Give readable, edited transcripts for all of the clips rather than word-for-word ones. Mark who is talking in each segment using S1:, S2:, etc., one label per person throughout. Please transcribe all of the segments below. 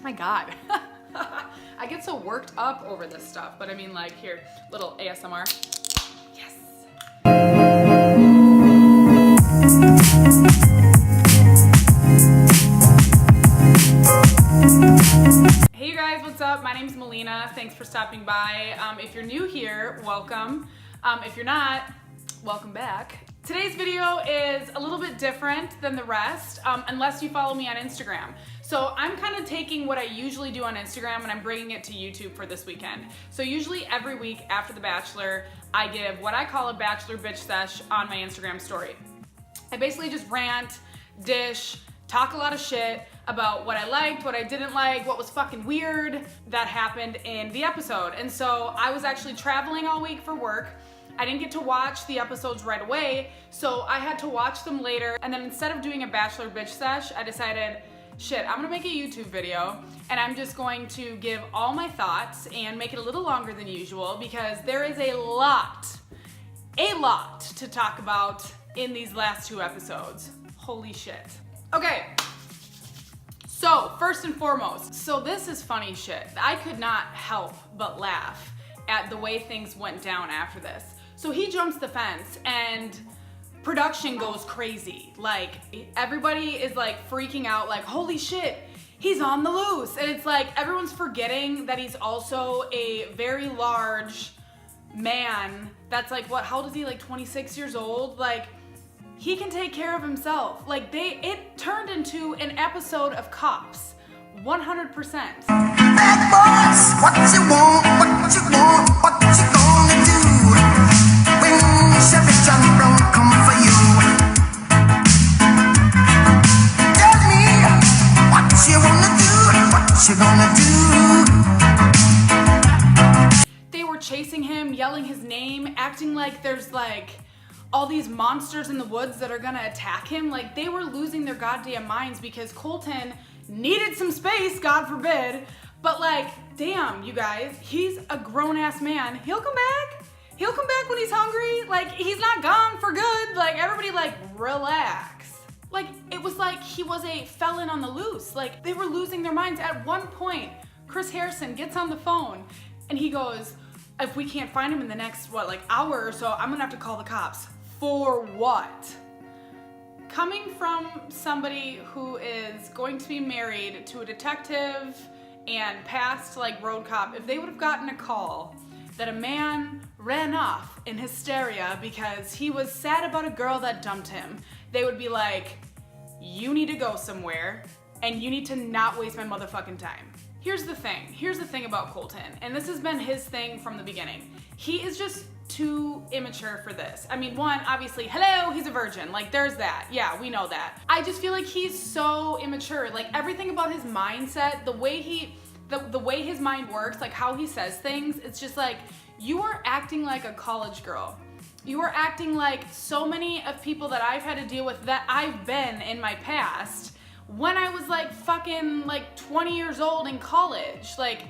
S1: My God. I get so worked up over this stuff, but I mean, like, here, little ASMR. Yes. Hey you guys, what's up? My name's Melina. Thanks for stopping by. If you're new here, welcome. If you're not, welcome back. Today's video is a little bit different than the rest, unless you follow me on Instagram. So I'm kind of taking what I usually do on Instagram and I'm bringing it to YouTube for this weekend. So usually every week after The Bachelor, I give what I call a Bachelor bitch sesh on my Instagram story. I basically just rant, dish, talk a lot of shit about what I liked, what I didn't like, what was fucking weird that happened in the episode. And so I was actually traveling all week for work. I didn't get to watch the episodes right away, so I had to watch them later. And then instead of doing a Bachelor bitch sesh, I decided, shit, I'm gonna make a YouTube video and I'm just going to give all my thoughts and make it a little longer than usual because there is a lot to talk about in these last two episodes. Holy shit. Okay, so first and foremost, so this is funny shit. I could not help but laugh at the way things went down after this. So he jumps the fence and production goes crazy. Like, everybody is like freaking out, like, holy shit, he's on the loose. And it's like, everyone's forgetting that he's also a very large man that's like, what, how old is he, like 26 years old? Like, he can take care of himself. Like, it turned into an episode of Cops, 100%.
S2: Bad boys, what you want, what you want, what you gonna do when Chevy John Brown come for you? Tell me what you wanna do, what you gonna do.
S1: They were chasing him, yelling his name, acting like there's like all these monsters in the woods that are gonna attack him. Like, they were losing their goddamn minds because Colton needed some space, God forbid. But like, damn, you guys, he's a grown-ass man. He'll come back. He'll come back when he's hungry. Like, he's not gone for good. Like, everybody, like, relax. Like, it was like he was a felon on the loose. Like, they were losing their minds. At one point, Chris Harrison gets on the phone and he goes, if we can't find him in the next, what, like hour or so, I'm gonna have to call the cops. For what? Coming from somebody who is going to be married to a detective and past like road cop, if they would have gotten a call that a man ran off in hysteria because he was sad about a girl that dumped him, they would be like, you need to go somewhere and you need to not waste my motherfucking time. Here's the thing about Colton, and this has been his thing from the beginning. He is just too immature for this. I mean, one, obviously, hello, he's a virgin. Like, there's that. Yeah, we know that. I just feel like he's so immature. Like, everything about his mindset, the way his mind works, like how he says things, it's just like, you are acting like a college girl. You are acting like so many of people that I've had to deal with that I've been in my past when I was like fucking like 20 years old in college. Like,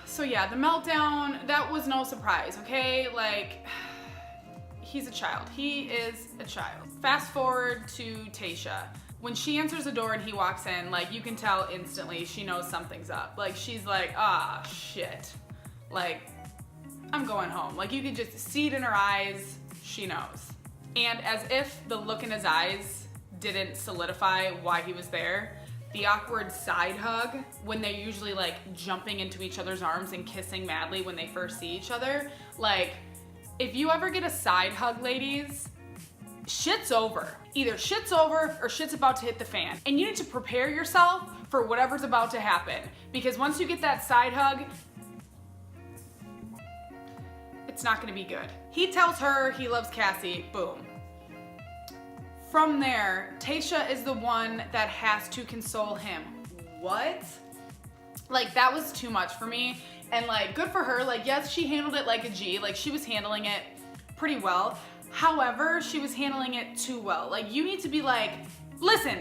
S1: so yeah, the meltdown, that was no surprise, okay? Like, he's a child. He is a child. Fast forward to Tayshia. When she answers the door and he walks in, like, you can tell instantly she knows something's up. Like, she's like, ah, shit. Like, I'm going home. Like, you could just see it in her eyes. She knows. And as if the look in his eyes didn't solidify why he was there, the awkward side hug when they're usually like jumping into each other's arms and kissing madly when they first see each other. Like, if you ever get a side hug, ladies, shit's over. Either shit's over or shit's about to hit the fan. And you need to prepare yourself for whatever's about to happen. Because once you get that side hug, it's not gonna be good. He tells her he loves Cassie, boom. From there, Tayshia is the one that has to console him. What? Like, that was too much for me. And like, good for her. Like, yes, she handled it like a G. Like, she was handling it pretty well. However, she was handling it too well. Like, you need to be like, listen,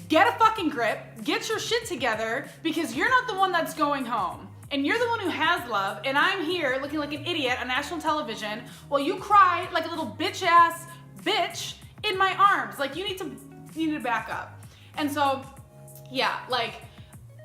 S1: get a fucking grip, get your shit together, because you're not the one that's going home. And you're the one who has love, and I'm here looking like an idiot on national television while you cry like a little bitch-ass bitch in my arms. Like, you need to back up. And so, yeah, like,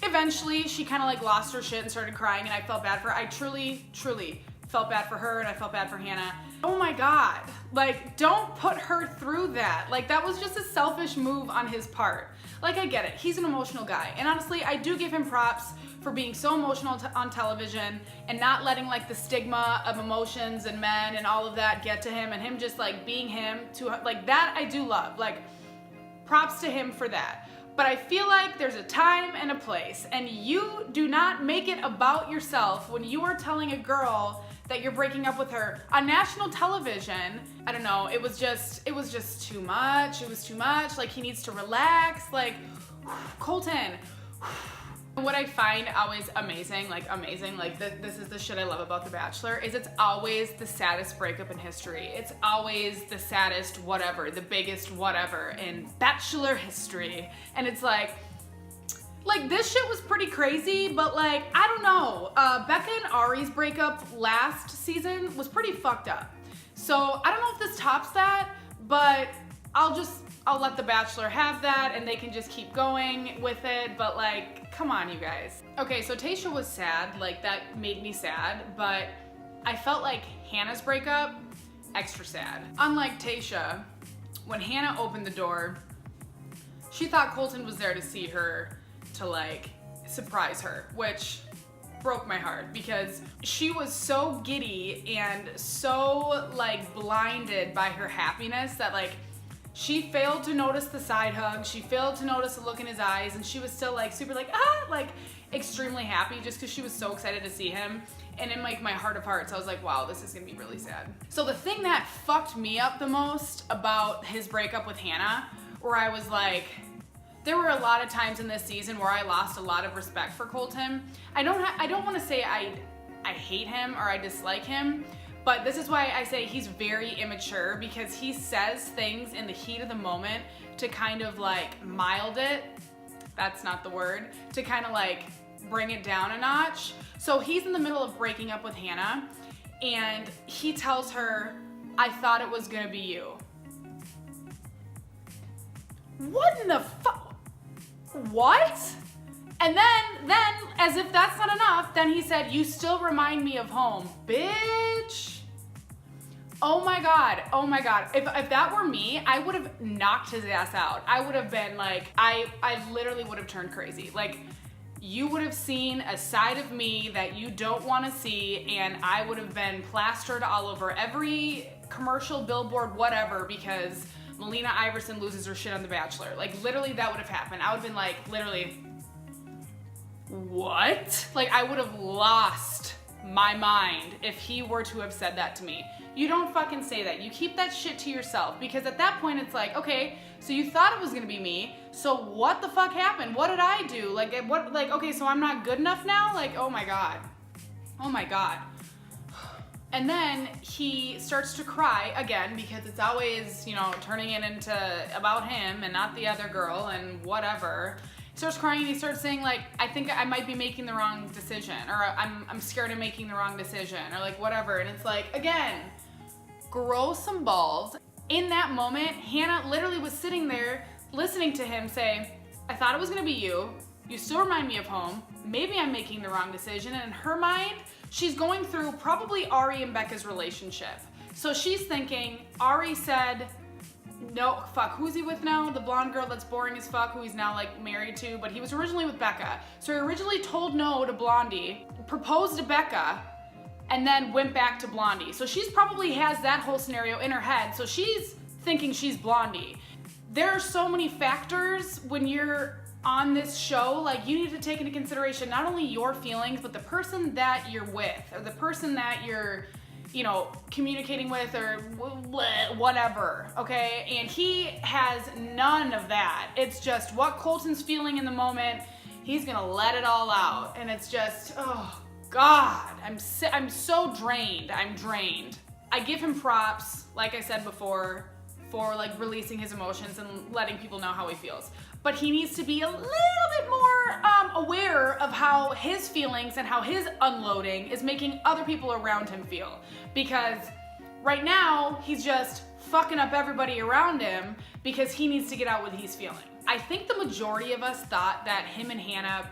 S1: eventually she kind of like lost her shit and started crying, and I felt bad for her. I truly felt bad for her, and I felt bad for Hannah. Oh my God, like, don't put her through that. Like, that was just a selfish move on his part. Like, I get it, he's an emotional guy, and honestly, I do give him props for being so emotional on television and not letting like the stigma of emotions and men and all of that get to him, and him just like being him to like that. I do love, like, props to him for that. But I feel like there's a time and a place, and you do not make it about yourself when you are telling a girl that you're breaking up with her on national television. I don't know, it was just too much. It was too much. Like, he needs to relax. Like, Colton. What I find always amazing, like this is the shit I love about The Bachelor, is it's always the saddest breakup in history. It's always the saddest whatever, the biggest whatever in Bachelor history. And it's like this shit was pretty crazy, but like, I don't know. Becca and Ari's breakup last season was pretty fucked up. So I don't know if this tops that, but I'll let The Bachelor have that, and they can just keep going with it, but like, come on, you guys. Okay, so Tayshia was sad, like, that made me sad, but I felt like Hannah's breakup, extra sad. Unlike Tayshia, when Hannah opened the door, she thought Colton was there to see her, to like, surprise her, which broke my heart, because she was so giddy and so like blinded by her happiness that like, she failed to notice the side hug, she failed to notice the look in his eyes, and she was still like super like, like extremely happy just because she was so excited to see him. And in like my heart of hearts, I was like, wow, this is gonna be really sad. So the thing that fucked me up the most about his breakup with Hannah, where I was like, there were a lot of times in this season where I lost a lot of respect for Colton. I don't want to say I hate him or I dislike him, but this is why I say he's very immature, because he says things in the heat of the moment to kind of like mild it. That's not the word. To kind of like bring it down a notch. So he's in the middle of breaking up with Hannah, and he tells her, I thought it was gonna be you. What in the fuck? What? And then, as if that's not enough, then he said, you still remind me of home. Bitch. Oh my God. If that were me, I would have knocked his ass out. I would have been like, I literally would have turned crazy. Like, you would have seen a side of me that you don't want to see, and I would have been plastered all over every commercial, billboard, whatever, because Melina Iverson loses her shit on The Bachelor. Like, literally, that would have happened. I would have been like, literally, what? Like, I would have lost my mind if he were to have said that to me. You don't fucking say that. You keep that shit to yourself, because at that point it's like, okay, so you thought it was gonna be me, so what the fuck happened? What did I do? Like, what, like, okay, so I'm not good enough now? Like, oh my God. Oh my God. And then he starts to cry again, because it's always, you know, turning it into about him and not the other girl and whatever. He starts crying and he starts saying like, I think I might be making the wrong decision, or I'm scared of making the wrong decision, or like whatever. And it's like, again, grow some balls. In that moment, Hannah literally was sitting there listening to him say, I thought it was gonna be you. You still remind me of home. Maybe I'm making the wrong decision. And in her mind, she's going through probably Ari and Becca's relationship. So she's thinking, Ari said, no, fuck, who's he with now? The blonde girl that's boring as fuck, who he's now like married to, but he was originally with Becca. So he originally told no to Blondie, proposed to Becca, and then went back to Blondie. So she's probably has that whole scenario in her head. So she's thinking she's Blondie. There are so many factors when you're on this show. Like, you need to take into consideration not only your feelings, but the person that you're with, or the person that you're, you know, communicating with, or whatever, okay? And he has none of that. It's just what Colton's feeling in the moment. He's gonna let it all out. And it's just, oh God, I'm so drained. I'm drained. I give him props, like I said before, for like releasing his emotions and letting people know how he feels. But he needs to be a little bit more aware of how his feelings and how his unloading is making other people around him feel. Because right now, he's just fucking up everybody around him because he needs to get out what he's feeling. I think the majority of us thought that him and Hannah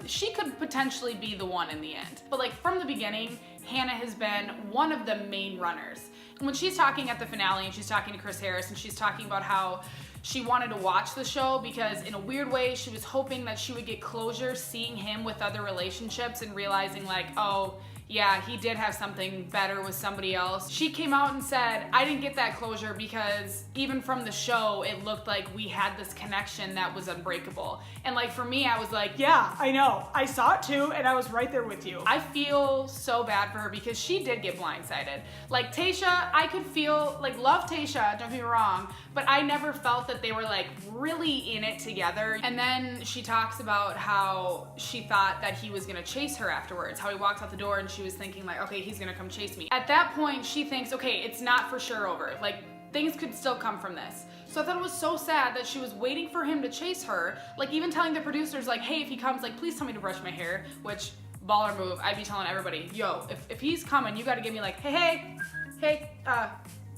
S1: she could potentially be the one in the end. But like from the beginning, Hannah has been one of the main runners. And when she's talking at the finale and she's talking to Chris Harris and she's talking about how she wanted to watch the show because in a weird way she was hoping that she would get closure seeing him with other relationships and realizing like, oh yeah, he did have something better with somebody else. She came out and said, I didn't get that closure because even from the show, it looked like we had this connection that was unbreakable. And like for me, I was like, yeah, I know. I saw it too, and I was right there with you. I feel so bad for her because she did get blindsided. Like Tayshia, I could feel, like love Tayshia, don't get me wrong, but I never felt that they were like really in it together. And then she talks about how she thought that he was gonna chase her afterwards, how he walks out the door and she was thinking like, okay, he's gonna come chase me. At that point, she thinks, okay, it's not for sure over. Like, things could still come from this. So I thought it was so sad that she was waiting for him to chase her, like even telling the producers like, hey, if he comes, like, please tell me to brush my hair, which, baller move, I'd be telling everybody, yo, if he's coming, you gotta give me like, hey,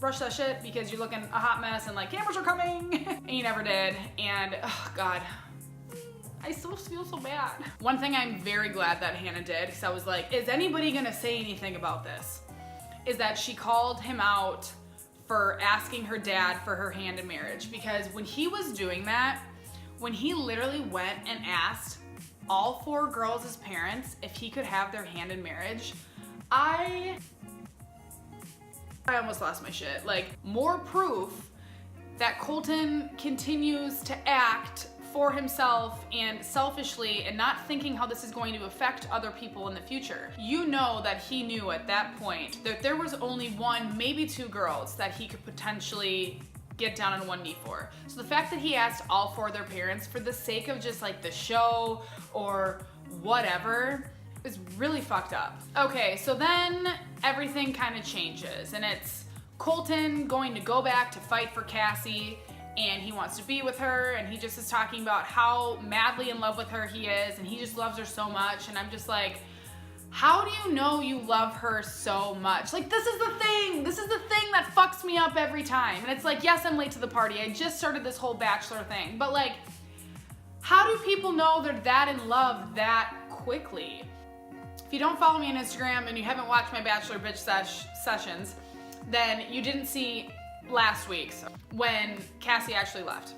S1: brush that shit because you're looking a hot mess and like, cameras are coming. And you never did, and oh God. I still feel so bad. One thing I'm very glad that Hannah did, because I was like, is anybody gonna say anything about this? Is that she called him out for asking her dad for her hand in marriage. Because when he was doing that, when he literally went and asked all 4 girls' parents if he could have their hand in marriage, I almost lost my shit. Like, more proof that Colton continues to act for himself and selfishly and not thinking how this is going to affect other people in the future. You know that he knew at that point that there was only 1, maybe 2 girls that he could potentially get down on one knee for. So the fact that he asked all 4 of their parents for the sake of just like the show or whatever is really fucked up. Okay, so then everything kind of changes and it's Colton going to go back to fight for Cassie, and he wants to be with her, and he just is talking about how madly in love with her he is, and he just loves her so much, and I'm just like, how do you know you love her so much? Like, this is the thing that fucks me up every time. And it's like, yes, I'm late to the party, I just started this whole Bachelor thing, but like, how do people know they're that in love that quickly? If you don't follow me on Instagram and you haven't watched my Bachelor bitch sessions, then you didn't see last week's when Cassie actually left.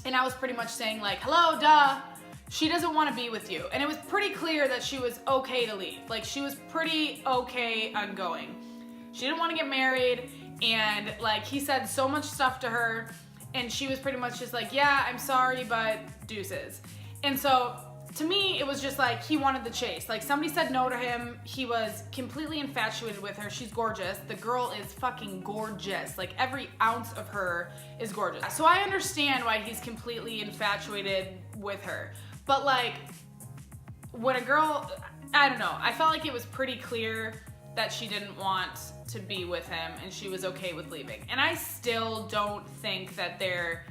S1: And I was pretty much saying like, hello, duh, she doesn't want to be with you. And it was pretty clear that she was okay to leave. Like, she was pretty okay on going. She didn't want to get married, and like he said so much stuff to her, and she was pretty much just like, yeah, I'm sorry, but deuces. And so to me, it was just like he wanted the chase. Like, somebody said no to him. He was completely infatuated with her. She's gorgeous. The girl is fucking gorgeous. Like, every ounce of her is gorgeous. So I understand why he's completely infatuated with her. But like, when a girl, I don't know, I felt like it was pretty clear that she didn't want to be with him and she was okay with leaving. And I still don't think that they're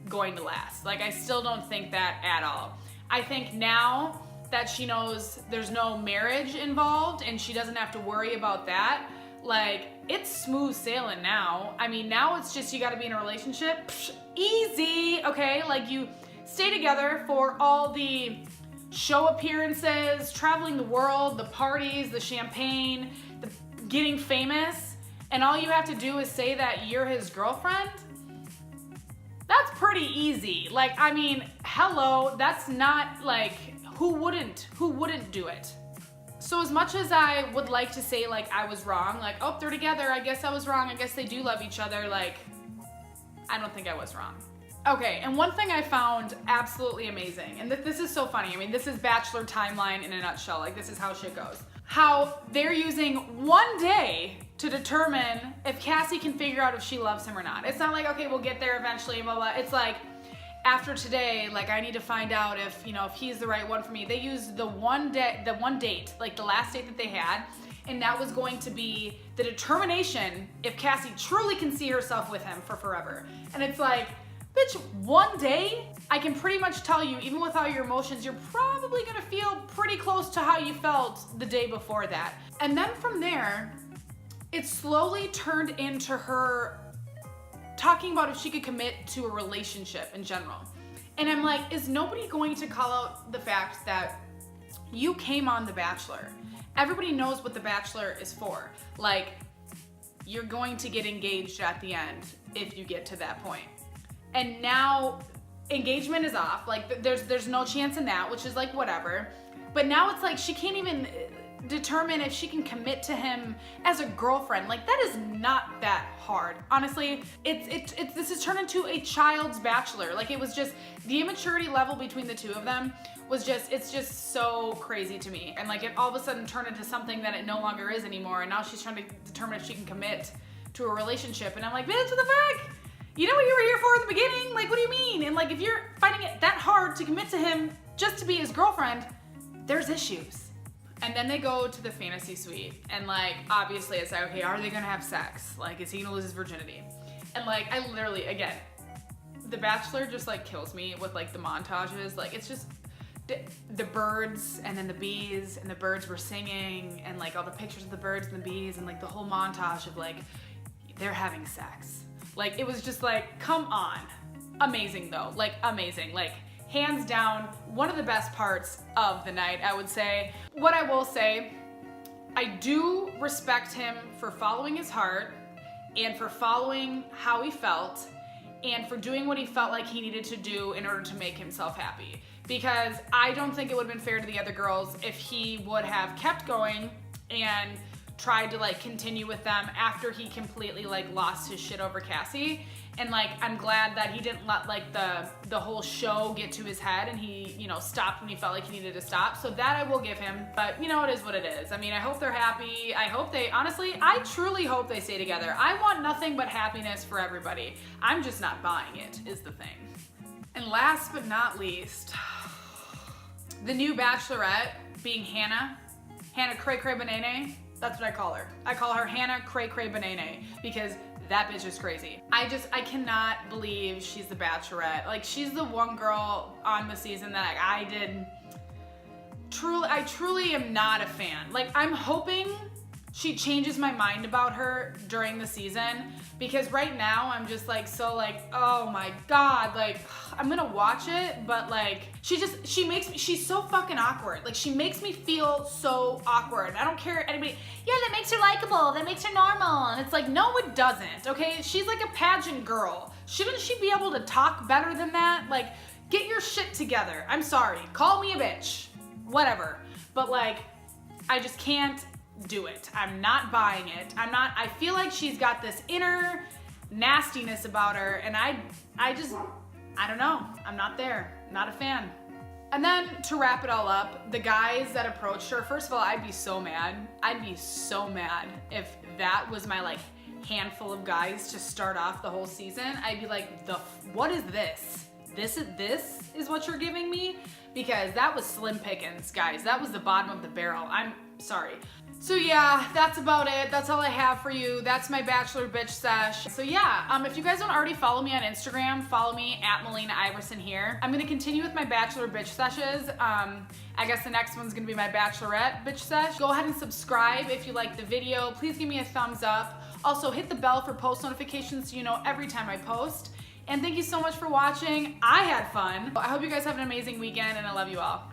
S1: going to last. Like, I still don't think that at all. I think now that she knows there's no marriage involved and she doesn't have to worry about that, like, it's smooth sailing now. I mean, now it's just you gotta be in a relationship. Psh, easy, okay? Like, you stay together for all the show appearances, traveling the world, the parties, the champagne, the getting famous, and all you have to do is say that you're his girlfriend. That's pretty easy. Like, I mean, hello, that's not like, who wouldn't do it? So as much as I would like to say like I was wrong, like, oh, they're together, I guess I was wrong, I guess they do love each other, like, I don't think I was wrong. Okay, and one thing I found absolutely amazing, and this is so funny, I mean, this is Bachelor timeline in a nutshell, like, this is how shit goes. How they're using one day to determine if Cassie can figure out if she loves him or not. It's not like, okay, we'll get there eventually, blah, blah. It's like, after today, like, I need to find out if, you know, if he's the right one for me. They used the one date, like the last date that they had, and that was going to be the determination if Cassie truly can see herself with him for forever. And it's like, bitch, one day, I can pretty much tell you, even with all your emotions, you're probably gonna feel pretty close to how you felt the day before that. And then from there, it slowly turned into her talking about if she could commit to a relationship in general. And I'm like, is nobody going to call out the fact that you came on The Bachelor. Everybody knows what The Bachelor is for. Like, you're going to get engaged at the end if you get to that point. And now engagement is off. Like, there's no chance in that, which is like whatever. But now it's like she can't even determine if she can commit to him as a girlfriend. Like, that is not that hard. Honestly, this has turned into a child's Bachelor. Like, it was just the immaturity level between the two of them was just, it's just so crazy to me. And like, it all of a sudden turned into something that it no longer is anymore. And now she's trying to determine if she can commit to a relationship. And I'm like, bitch, what the fuck? You know what you were here for at the beginning? Like, what do you mean? And like, if you're finding it that hard to commit to him just to be his girlfriend, there's issues. And then they go to the fantasy suite, and like, obviously it's like, okay, are they gonna have sex? Like, is he gonna lose his virginity? And like, I literally, again, The Bachelor just like kills me with like the montages. Like, it's just the birds and then the bees, and the birds were singing, and like all the pictures of the birds and the bees, and like the whole montage of like, they're having sex. Like, it was just like, come on. Amazing though, like amazing. Like, hands down, one of the best parts of the night, I would say. What I will say, I do respect him for following his heart and for following how he felt and for doing what he felt like he needed to do in order to make himself happy. Because I don't think it would have been fair to the other girls if he would have kept going and tried to like continue with them after he completely like lost his shit over Cassie. And like, I'm glad that he didn't let like the whole show get to his head, and he, you know, stopped when he felt like he needed to stop. So that I will give him, but you know, it is what it is. I mean, I hope they're happy. I hope they, honestly, I truly hope they stay together. I want nothing but happiness for everybody. I'm just not buying it, is the thing. And last but not least, the new Bachelorette being Hannah Cray Cray Banane. That's what I call her. I call her Hannah Cray Cray Banane because that bitch is crazy. I cannot believe she's the Bachelorette. Like, she's the one girl on the season that I truly am not a fan. Like, I'm hoping she changes my mind about her during the season, because right now I'm just like, so like, oh my God, like, I'm gonna watch it, but like, she's so fucking awkward. Like, she makes me feel so awkward. I don't care anybody, yeah, that makes her likable, that makes her normal. And it's like, no, it doesn't, okay? She's like a pageant girl. Shouldn't she be able to talk better than that? Like, get your shit together. I'm sorry, call me a bitch, whatever. But like, I just can't do it. I'm not buying it. I feel like she's got this inner nastiness about her, and I don't know. I'm not there. Not a fan. And then to wrap it all up, the guys that approached her, first of all, I'd be so mad. I'd be so mad if that was my like handful of guys to start off the whole season. I'd be like, what is this? This is what you're giving me? Because that was slim pickings, guys. That was the bottom of the barrel. I'm sorry. So yeah, that's about it. That's all I have for you. That's my Bachelor bitch sesh. So yeah, if you guys don't already follow me on Instagram, follow me at Melina Iverson here. I'm gonna continue with my Bachelor bitch seshes. I guess the next one's gonna be my Bachelorette bitch sesh. Go ahead and subscribe if you like the video. Please give me a thumbs up. Also hit the bell for post notifications so you know every time I post. And thank you so much for watching. I had fun. I hope you guys have an amazing weekend, and I love you all.